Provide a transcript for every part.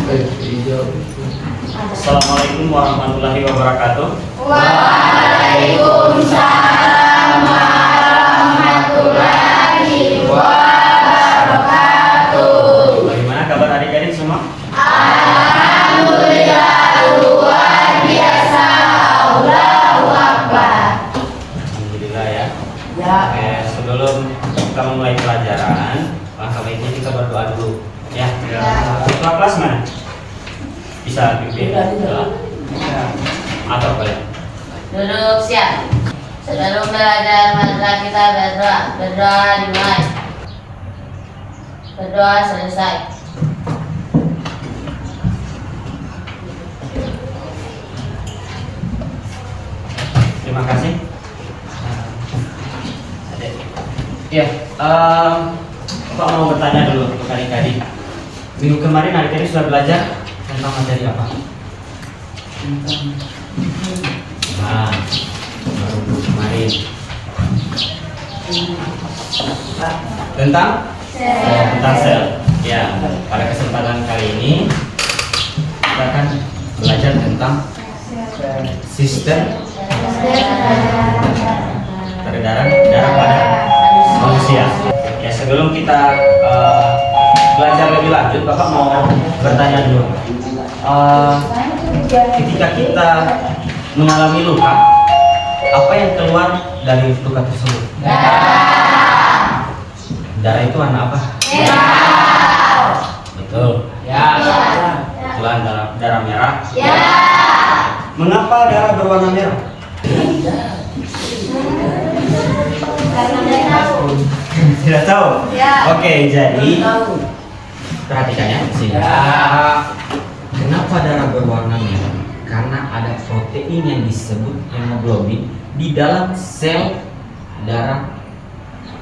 Assalamualaikum warahmatullahi wabarakatuh. Waalaikumsalam warahmatullahi wabarakatuh. Bagaimana kabar adik-adik semua? Alhamdulillah luar biasa. Allahu Akbar. Alhamdulillah ya. Ya. Oke, sebelum kita memulai pelajaran, langkah baiknya kita berdoa dulu. Ya. Ketua kelas mana? Bisa pimpin? Atau kalian? Duduk siap. Sebelum belajar mari kita berdoa. Berdoa dimulai. Berdoa selesai. Terima kasih. Ya, Bapak mau bertanya dulu untuk adik-adik. Minggu kemarin adik-adik sudah belajar tentang materi apa? Nah, baru minggu kemarin tentang sel. Ya, pada kesempatan kali ini kita akan belajar tentang sistem peredaran darah pada manusia. Ya, sebelum kita belajar lebih lanjut, Bapak mau bertanya dulu. Ketika kita mengalami luka, apa yang keluar dari luka tersebut? Darah itu warna apa? Betul. Ya. Kebetulan darah merah. Mengapa darah berwarna merah? Tidak tahu. Oke, jadi perhatikan ya sini. Kenapa darah berwarna merah? Karena ada protein yang disebut hemoglobin di dalam sel darah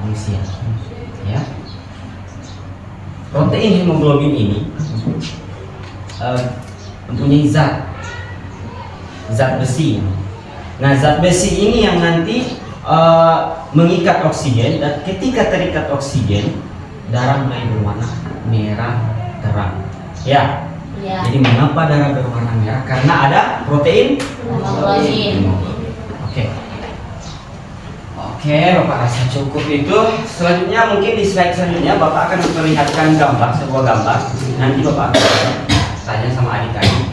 manusia. Ya. Protein hemoglobin ini mempunyai zat besi. Nah, zat besi ini yang nanti mengikat oksigen, dan ketika terikat oksigen, darah mulai berwarna merah terang. Ya. Jadi mengapa darah berwarna merah? Karena ada protein Hemoglobin. Oke, Bapak rasa cukup itu. Selanjutnya mungkin di slide selanjutnya Bapak akan memperlihatkan sebuah gambar. Nanti Bapak akan tanya sama adik-adik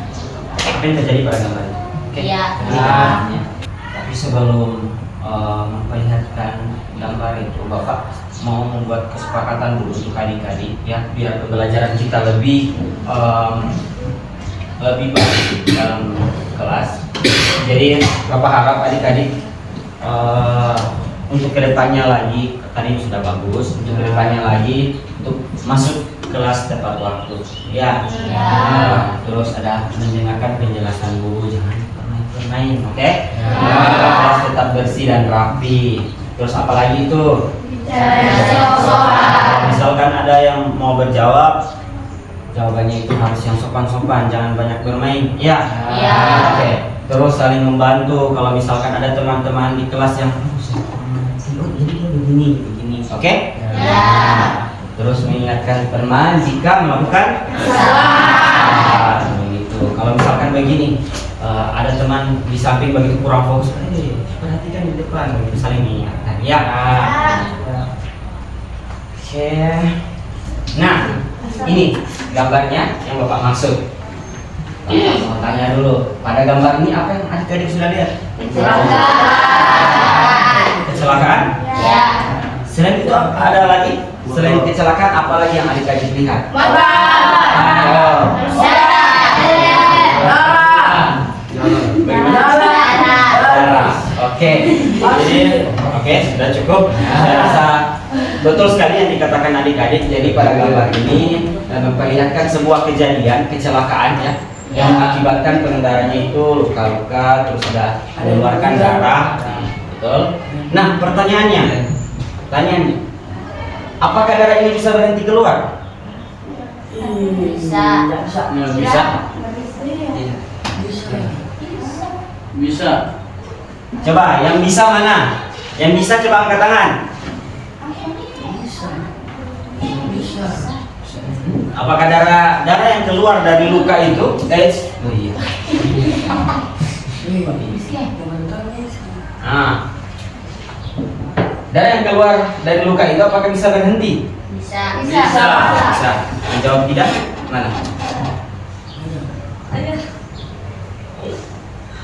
apa yang terjadi pada gambar itu. Oke. Iya. Tapi sebelum memperlihatkan gambar itu, Bapak mau membuat kesepakatan dulu untuk adik-adik ya, biar pembelajaran kita lebih baik dalam kelas. Jadi Bapak harap adik-adik untuk kedepannya lagi, tadi sudah bagus, untuk kedepannya lagi untuk masuk kelas tepat waktu ya. Terus ada mendengarkan penjelasan guru, jangan main-main, oke? Kelas tetap bersih dan rapi. Terus apalagi itu? Misalkan ada yang mau berjawab, jawabannya itu harus yang sopan-sopan, jangan banyak bermain ya. Oke. Terus saling membantu. Kalau misalkan ada teman-teman di kelas yang begini, oke? Terus mengingatkan teman jika melakukan kesalahan. Begitu. Kalau misalkan begini, ada teman di samping begitu kurang fokus, perhatikan di depan, begitu saling mengingatkan ya. Oke. Nah, ini gambarnya yang Bapak maksud. Bapak mau tanya dulu, pada gambar ini apa yang adik-adik sudah lihat? Kecelakaan? Ya. Selain itu ada lagi? Selain kecelakaan apa lagi yang adik-adik lihat? Darah. Oke. Jadi sudah cukup. Saya rasa betul sekali yang dikatakan adik-adik. Jadi pada gambar ini memperlihatkan sebuah kejadian kecelakaan ya, yang mengakibatkan pengendaranya itu luka-luka, terus ada mengeluarkan darah. Betul. Nah, pertanyaannya, apakah darah ini bisa berhenti keluar? Bisa. Coba yang bisa mana? Yang bisa coba angkat tangan. Apakah darah yang keluar dari luka itu? Oh iya. Nah, darah yang keluar dari luka itu apakah bisa berhenti? Bisa. Bisa. Menjawab tidak? Mana?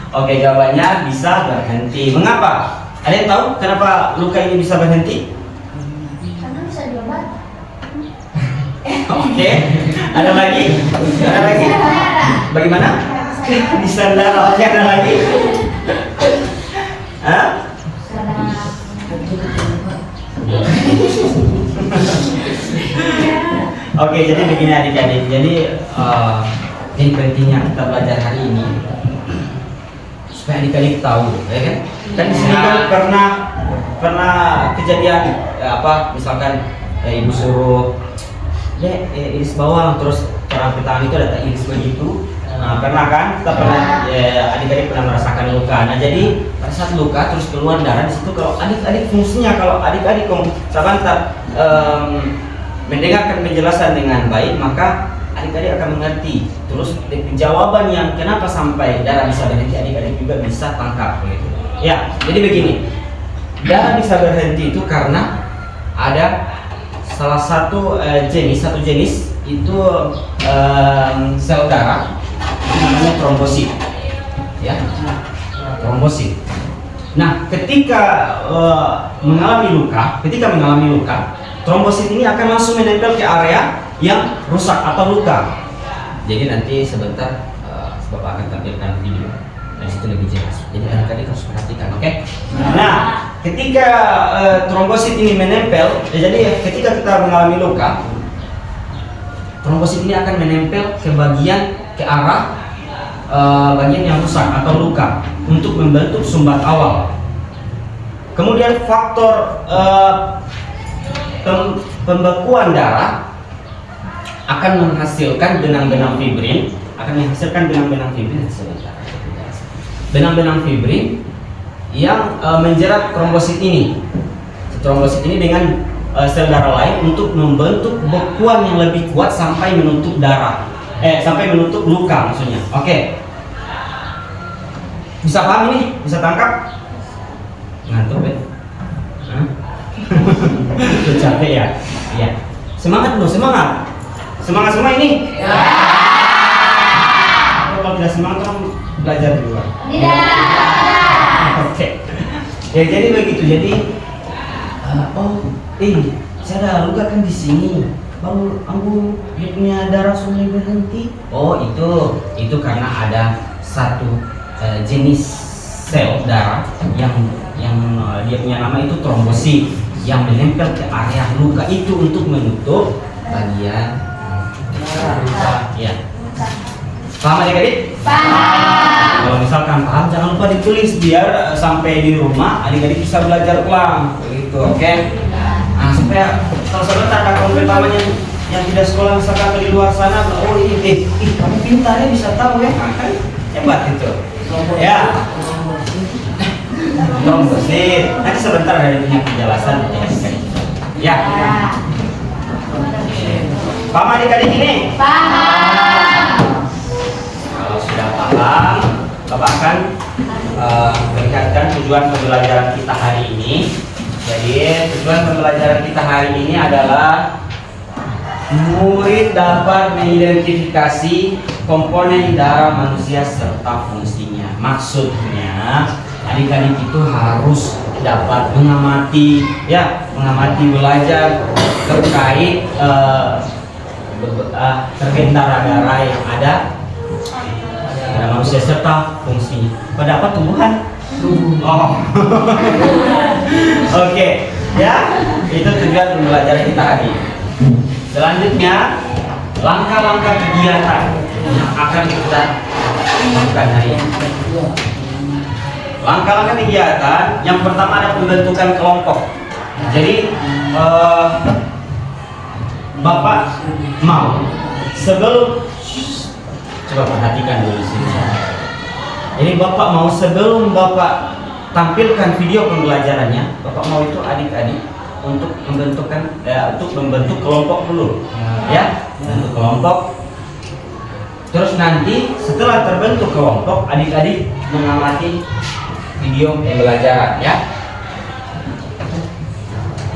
Oke, jawabannya bisa berhenti. Mengapa? Ada yang tahu kenapa luka ini bisa berhenti? Karena bisa diobati. Oke. Ada lagi? Ada lagi? Bagaimana? Bisa darah. Oke, ada lagi? Hah? Oke, jadi begini adik-adik. Jadi ini pentingnya kita belajar hari ini supaya adik-adik tahu, ya kan? Kan di sini kan pernah kejadian misalkan ibu suruh iris bawang, terus orang petani itu ada iris begitu. Nah, pernah kan? Kita pernah adik-adik pernah merasakan luka. Nah, jadi pada saat luka terus keluar darah di situ, kalau adik-adik fungsinya, kalau adik-adik sabantar mendengarkan penjelasan dengan baik, maka adik-adik akan mengerti. Terus jawaban yang kenapa sampai darah bisa berhenti, adik-adik juga bisa tangkap begitu. Ya, jadi begini. Darah bisa berhenti itu karena ada salah satu jenis itu sel darah namanya trombosit. Ya. Trombosit. Nah, ketika mengalami luka, trombosit ini akan langsung menempel ke area yang rusak atau luka. Jadi nanti sebentar Bapak akan tampilkan video. Dari situ lebih jelas. Jadi adik-adik harus perhatikan, oke? Nah, ketika trombosit ini menempel, jadi ketika kita mengalami luka, trombosit ini akan menempel ke arah bagian yang rusak atau luka untuk membentuk sumbat awal. Kemudian faktor pembekuan darah akan menghasilkan benang-benang fibrin, benang-benang fibrin yang menjerat trombosit ini. Trombosit ini dengan sel darah lain untuk membentuk bekuan yang lebih kuat sampai menutup luka maksudnya. Oke. Bisa paham ini? Bisa tangkap? Ngantuk ya? Udah capek ya? Iya. Semangat dulu, semangat semua ini. Ya. Kalau tidak semangat kan belajar di luar. Tidak. Oke. Ya jadi begitu. Jadi saya ada luka kan di sini. Baru dia punya darah sudah berhenti. Oh itu karena ada satu jenis sel darah yang dia punya nama itu trombosit yang menempel ke area luka itu untuk menutup bagian luka. Ya. Paham adik-adik? Paham. Kalau misalkan paham jangan lupa ditulis biar sampai di rumah adik-adik bisa belajar ulang. Begitu, oke? Nah, supaya kalau sebentar ada kaum pertamanya yang tidak sekolah misalkan di luar sana, kamu pintar ya bisa tahu ya, nah, kan hebat itu. Ya. Trombosit. Nanti sebentar ada punya penjelasan ya. Paham adik-adik ini? Paham. Kalau sudah paham, Bapak akan perlihatkan tujuan pembelajaran kita hari ini. Jadi tujuan pembelajaran kita hari ini adalah murid dapat mengidentifikasi komponen darah manusia serta fungsinya. Maksudnya adik-adik itu harus dapat mengamati belajar terkait darah yang ada pada manusia serta fungsinya. Pada apa tumbuhan? Oh. Oke, ya itu tujuan pembelajaran kita hari ini. Selanjutnya langkah-langkah kegiatan yang akan kita lakukan hari ini. Langkah-langkah kegiatan yang pertama ada pembentukan kelompok. Jadi Bapak mau sebelum coba perhatikan dulu sini. Jadi Bapak mau sebelum Bapak tampilkan video pembelajarannya, Bapak mau itu adik-adik untuk membentuk kelompok dulu, ya, bentuk kelompok. Terus nanti setelah terbentuk kelompok, adik-adik mengamati video pembelajaran, ya.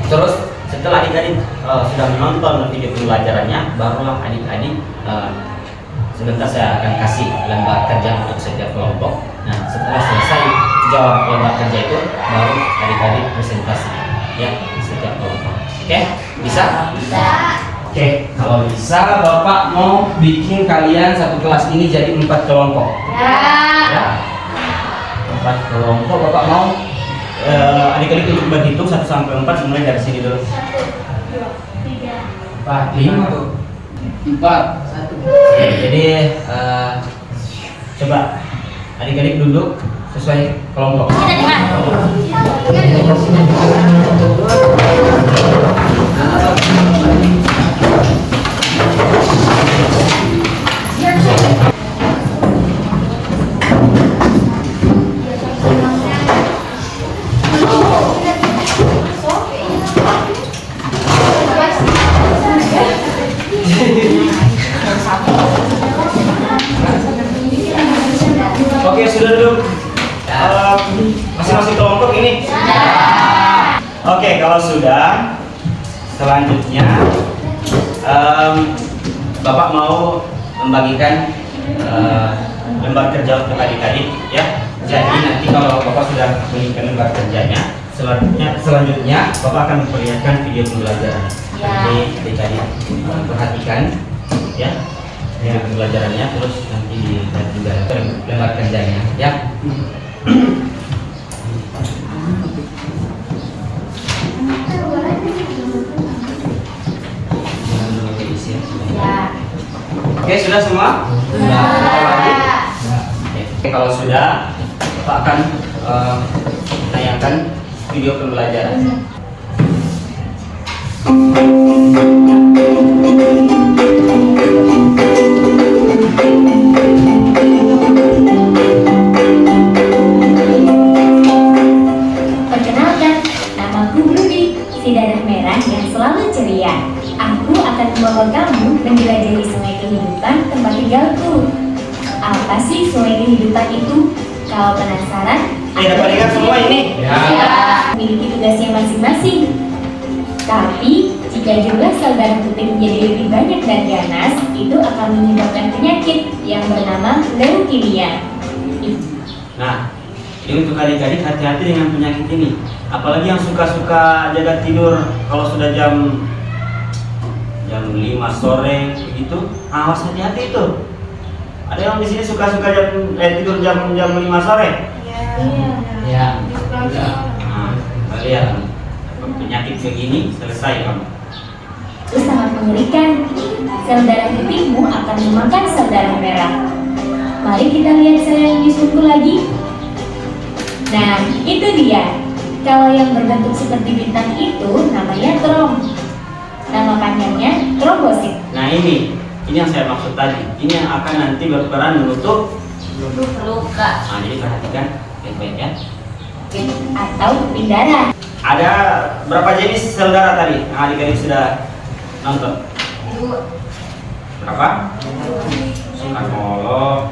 Terus setelah adik-adik sudah menonton video pembelajarannya, barulah adik-adik sebentar saya akan kasih lembar kerja untuk setiap kelompok. Nah, setelah selesai jawab lembar kerja itu, baru adik-adik presentasi, ya, setiap kelompok. Oke, bisa? Bisa. Oke, kalau bisa Bapak mau bikin kalian satu kelas ini jadi 4 kelompok. Ya. 4 kelompok Bapak mau adik-adik untuk berhitung 1 sampai 4 mulai dari sini dulu. 1, 2, 3, 4, 5 tuh. 4, 1. Jadi coba adik-adik duduk sesuai kelompok. Oke, sudah duduk masing-masing kelompok ini? Oke, kalau sudah, selanjutnya Bapak mau membagikan lembar kerja untuk adik-adik, ya. Jadi nanti kalau Bapak sudah membagikan lembar kerjanya, selanjutnya Bapak akan memperlihatkan video pembelajaran. Jadi adik-adik perhatikan, ya, video pembelajarannya, terus nanti dilihat juga lembar kerjanya, ya. Oke, sudah semua? Sudah. Oke, kalau sudah, Bapak akan menayangkan video pembelajaran. Perkenalkan, namaku Ruby, si darah merah yang selalu ceria. Aku akan membawa kamu menjelajahi sungai kehidupan tempat tinggalku. Apa sih sungai kehidupan itu? Kalau penasaran, Dapat ingat semua ini? memiliki tugasnya masing-masing. Tapi, jika jumlah sel darah putih menjadi lebih banyak dan ganas, itu akan menyebabkan penyakit yang bernama leukemia. Nah, ini untuk adik-adik hati-hati dengan penyakit ini. Apalagi yang suka-suka jaga tidur kalau sudah jam 5 sore begitu, awas hati-hati itu. Ada yang di sini suka-suka tidur jam 5 sore? Ya. Nah, kalian penyakit begini selesai kamu. Itu sangat mengerikan. Sel darah putihmu akan memakan sel darah merah. Mari kita lihat sel yang disungguh lagi. Nah, itu dia. Kalau yang berbentuk seperti bintang itu namanya trom. Nama panjangnya trombosit. Nah, ini yang saya maksud tadi. Ini yang akan nanti berperan menutup luka. Nah, jadi perhatikan baik-baik, ya. Atau pupil darah. Ada berapa jenis sel darah tadi yang adik-adik sudah nonton? 2, Berapa? Kalau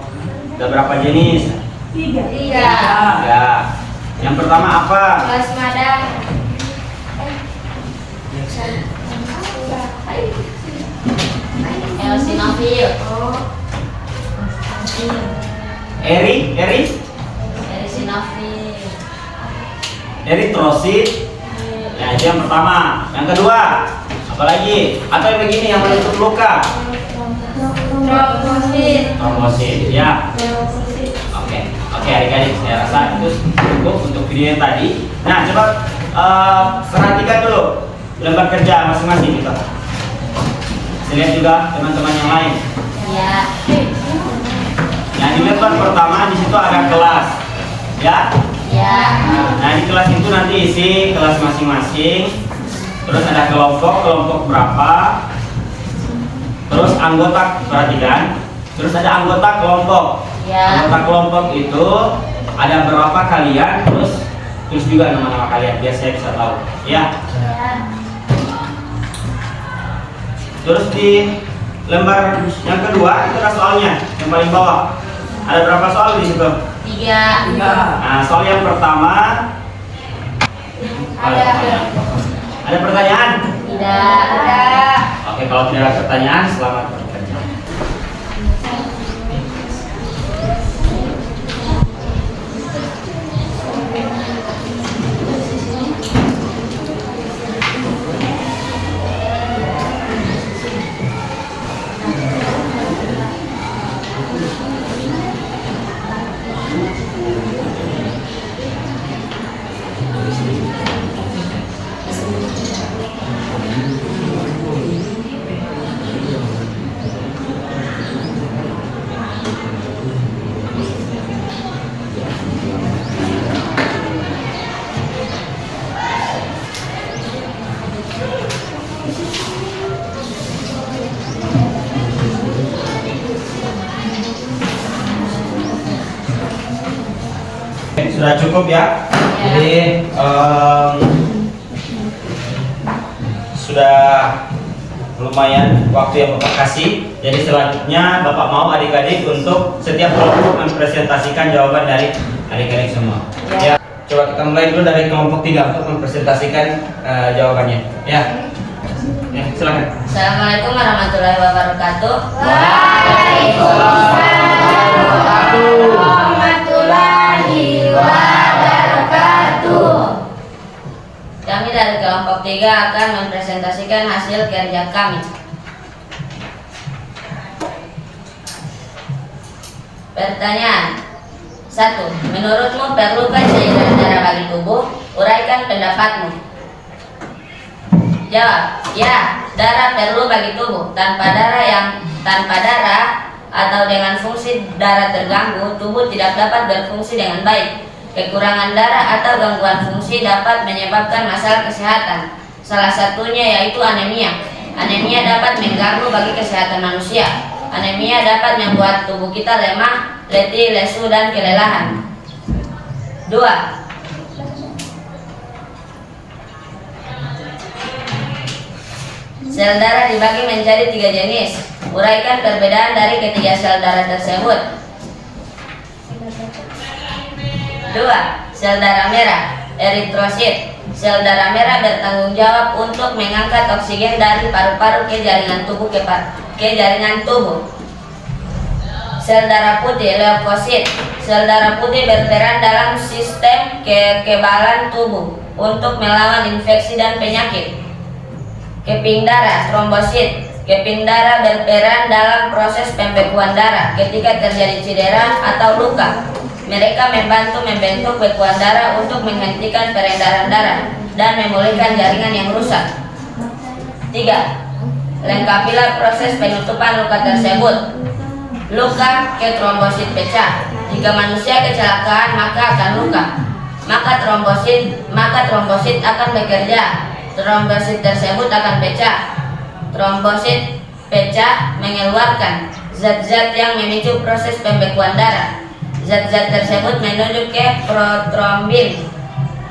ada berapa jenis? 3, Ya. Yang pertama apa? plasma darah, eosinofil, eosinofil, eritrosit. Ya, itu yang pertama. Yang kedua, apalagi? Atau yang begini yang menutup luka? trombosit, Trombosit. Ya. Oke, adik-adik, saya rasa itu cukup untuk video yang tadi. Nah, coba perhatikan dulu lembar kerja masing-masing kita. Saya lihat juga teman-teman yang lain. ya, Nah, di lembar pertama di situ ada kelas, ya. ya, Nah, di kelas itu nanti isi kelas masing-masing. Terus ada kelompok berapa. Terus anggota, perhatikan. Terus ada anggota kelompok. ya, Anggota kelompok itu ada berapa kalian, terus tulis juga nama-nama kalian biar saya bisa tahu. Ya. Terus di lembar yang kedua itu ada soalnya yang paling bawah. Ada berapa soal di situ? 3. Nah, soal yang pertama ada pertanyaan? Tidak ada. Oke, kalau tidak ada pertanyaan, selamat bekerja. Sudah cukup ya? Jadi sudah lumayan waktu yang Bapak kasih. Jadi selanjutnya Bapak mau adik-adik untuk setiap kelompok mempresentasikan jawaban dari adik-adik semua. Ya. Coba kita mulai dulu dari kelompok 3 untuk mempresentasikan jawabannya. Ya. Ya, silakan. Assalamualaikum warahmatullahi wabarakatuh. Kami dari kelompok 3 akan mempresentasikan hasil kerja kami. Pertanyaan 1. Menurutmu perlukah cairan darah bagi tubuh? Uraikan pendapatmu. Jawab. Ya, darah perlu bagi tubuh. Tanpa darah atau dengan fungsi darah terganggu, tubuh tidak dapat berfungsi dengan baik. Kekurangan darah atau gangguan fungsi dapat menyebabkan masalah kesehatan. Salah satunya yaitu anemia. Anemia dapat mengganggu bagi kesehatan manusia. Anemia dapat membuat tubuh kita lemah, letih, lesu, dan kelelahan. 2. Sel darah dibagi menjadi 3 jenis. Uraikan perbedaan dari ketiga sel darah tersebut. 2. Sel darah merah, eritrosit. Sel darah merah bertanggung jawab untuk mengangkat oksigen dari paru-paru ke jaringan tubuh Sel darah putih, leukosit. Sel darah putih berperan dalam sistem kekebalan tubuh untuk melawan infeksi dan penyakit. Keping darah, trombosit. Keping darah berperan dalam proses pembekuan darah ketika terjadi cedera atau luka. Mereka membantu membentuk bekuan darah untuk menghentikan peredaran darah dan memulihkan jaringan yang rusak. 3. Lengkapilah proses penutupan luka tersebut. Luka ke trombosit pecah. Jika manusia kecelakaan maka akan luka. Maka trombosit akan bekerja. Trombosit tersebut akan pecah. Trombosit pecah mengeluarkan zat-zat yang memicu proses pembekuan darah. Zat-zat tersebut menuju ke protrombin.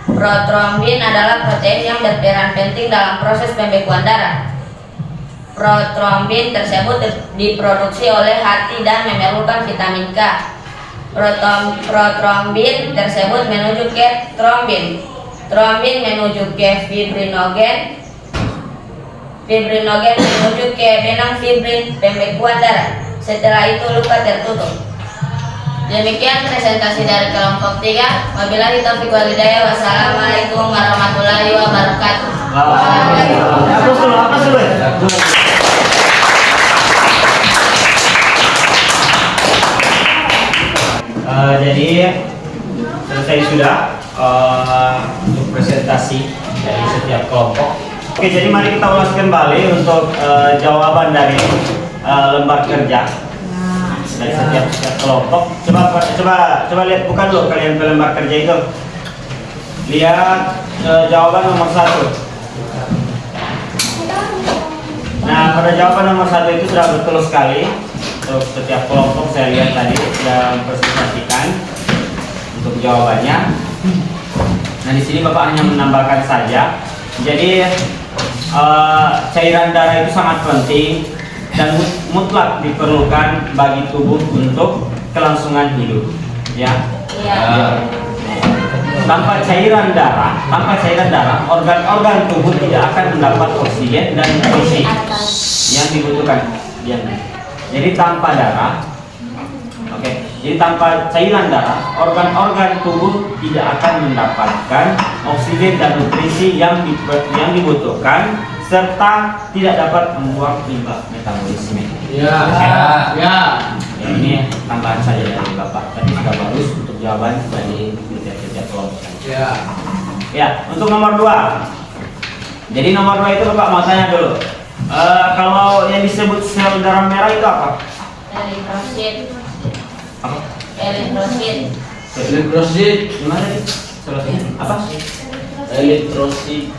Protrombin adalah protein yang berperan penting dalam proses pembekuan darah. Protrombin tersebut diproduksi oleh hati dan memerlukan vitamin K. Protrombin tersebut menuju ke trombin. Trombin menuju ke fibrinogen. Fibrinogen menuju ke benang fibrin pembekuan darah. Setelah itu luka tertutup. Demikian presentasi dari kelompok 3. Wabillahi taufiq wal hidayah. Wassalamualaikum warahmatullahi wabarakatuh. Jadi selesai sudah untuk presentasi dari setiap kelompok. Oke, jadi mari kita ulas kembali untuk jawaban dari lembar kerja dari setiap kelompok. Coba lihat, bukan dulu kalian ke lembar kerja itu. Lihat jawaban nomor 1. Nah, pada jawaban nomor 1 itu sudah betul sekali. Untuk setiap kelompok saya lihat tadi sudah mempresentasikan untuk jawabannya. Nah, di sini Bapak hanya menambahkan saja. Jadi cairan darah itu sangat penting dan mutlak diperlukan bagi tubuh untuk kelangsungan hidup. Ya. Tanpa cairan darah, organ-organ tubuh tidak akan mendapat oksigen dan nutrisi yang dibutuhkan. Jadi tanpa darah, jadi tanpa cairan darah, organ-organ tubuh tidak akan mendapatkan oksigen dan nutrisi yang dibutuhkan serta tidak dapat membuat limbah metabolisme. Ini tambahan saja dari Bapak. Tadi sudah bagus untuk jawaban dari kerja kelompok. Ya, untuk nomor 2. Jadi nomor 2 itu Bapak mau tanya dulu. Kalau yang disebut sel darah merah itu apa? Eritrosit. Apa? Eritrosit. Gimana nih? Selesai. Apa? Eritrosit.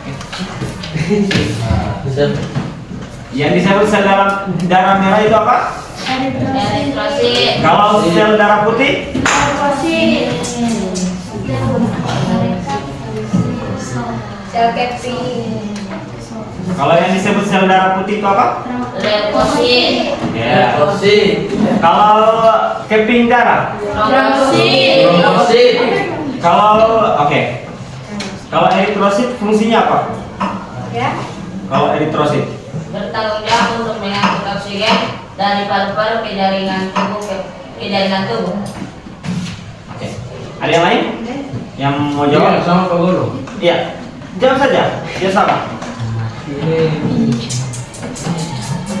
Yang disebut sel darah merah itu apa? Eritrosit. Kalau sel darah putih? Sel Keping. Kalau yang disebut sel darah putih itu apa? Leukosit. Ya. Eritrosit. Kalau keping darah? Trombosit. Kalau eritrosit fungsinya apa? Kalau eritrosit? Bertanggung jawab untuk mengangkut oksigen dari paru-paru ke jaringan tubuh. Oke. Ada yang lain? Yang mau jawab? Sama Pak Guru. Iya. Jawab saja. Dia sama.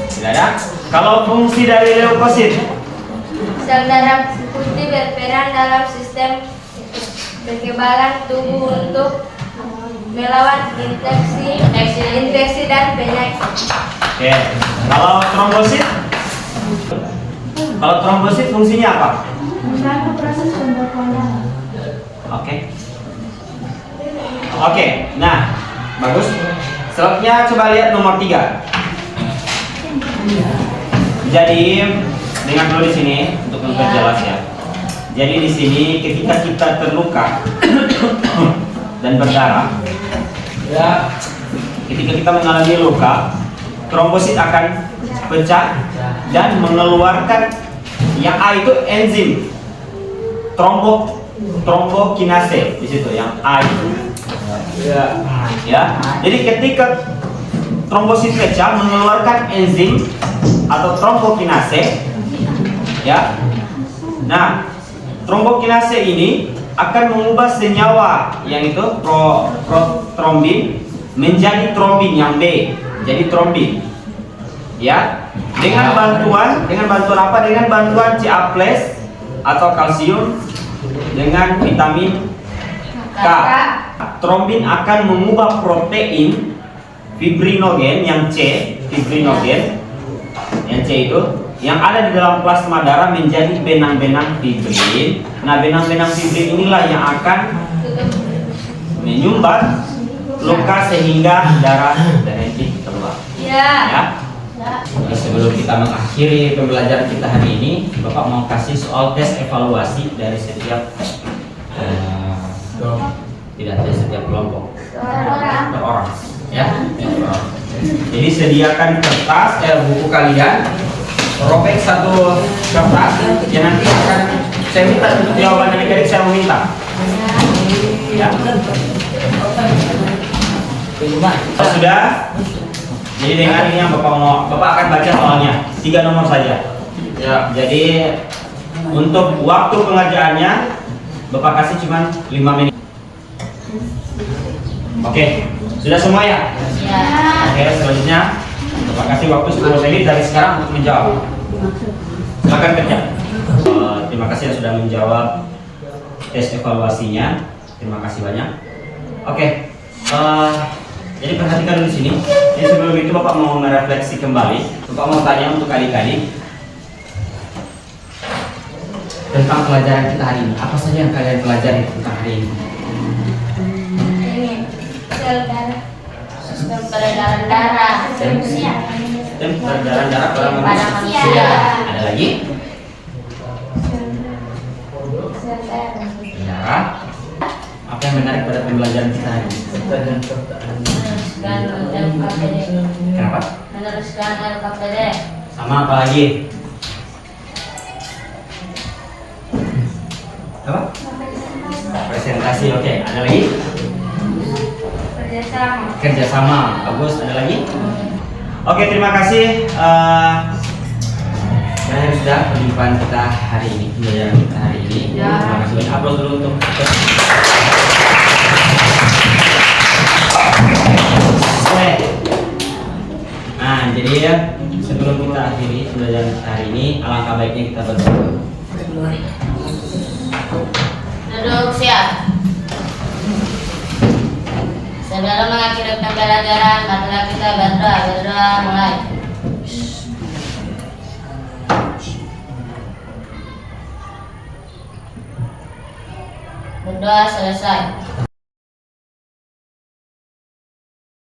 Tidak ada. Kalau fungsi dari leukosit? Sel darah putih berperan dalam sistem kekebalan tubuh untuk melawan infeksi dan penyakit. Oke. Kalau trombosit? Kalau trombosit fungsinya apa? Membantu proses pembekuan darah. Oke. Nah, bagus. Selanjutnya coba lihat nomor 3. Jadi dengan dulu di sini untuk memperjelas ya. Jadi di sini ketika kita terluka dan berdarah, ketika kita mengalami luka, trombosit akan pecah dan mengeluarkan yang A itu enzim trombokinase di situ yang A itu. Ya. Jadi ketika trombosit pecah mengeluarkan enzim atau trombokinase, ya. Nah, trombokinase ini akan mengubah senyawa yang itu protrombin menjadi trombin yang B, jadi trombin. Ya. Dengan bantuan apa? Dengan bantuan Ca+ atau kalsium dengan vitamin K. Trombin akan mengubah protein fibrinogen yang C, yang C itu yang ada di dalam plasma darah menjadi benang-benang fibrin. Nah, benang-benang fibrin inilah yang akan menyumbat luka sehingga darah drendik keluar. Ya. Jadi sebelum kita mengakhiri pembelajaran kita hari ini, Bapak mau kasih soal tes evaluasi dari setiap tidak dari setiap kelompok per orang, ya. Jadi sediakan kertas buku kalian, robek satu kertas yang nanti akan saya minta untuk jawaban adik-adik saya meminta. Ya. Kalau sudah, jadi dengan ini yang Bapak akan baca soalnya 3 nomor saja. Ya. Jadi untuk waktu pengerjaannya Bapak kasih cuma 5 menit. Oke, sudah semua ya? Oke, selanjutnya Bapak kasih waktu 10 menit dari sekarang untuk menjawab. Silakan kerja. Terima kasih yang sudah menjawab tes evaluasinya. Terima kasih banyak. Oke, jadi perhatikan di sini. Jadi sebelum itu Bapak mau merefleksi kembali. Bapak mau tanya untuk adik-adik tentang pelajaran kita hari ini. Apa saja yang kalian pelajari tentang hari ini? Sel darah, sistem peredaran darah, Sistem peredaran darah pada manusia. Ada lagi? Darah. Apa yang yang menarik pada pembelajaran kita hari ini? Meneruskan LKPD. Kenapa? Meneruskan LKPD. Sama apa lagi? Apa? Presentasi. Oke, ada lagi? Kerjasama. Kerjasama. Bagus. Ada lagi? Oke, terima kasih. Berakhir sudah perjumpaan kita hari ini, pembelajaran kita hari ini. Ya. Terima kasih banyak. Aplaus dulu untuk Oke. Nah, jadi ya sebelum kita akhiri pembelajaran kita hari ini, alangkah baiknya kita berdoa. Duduk siap. Sebelum mengakhiri pembelajaran, marilah kita berdoa. Berdoa mulai. Berdoa selesai.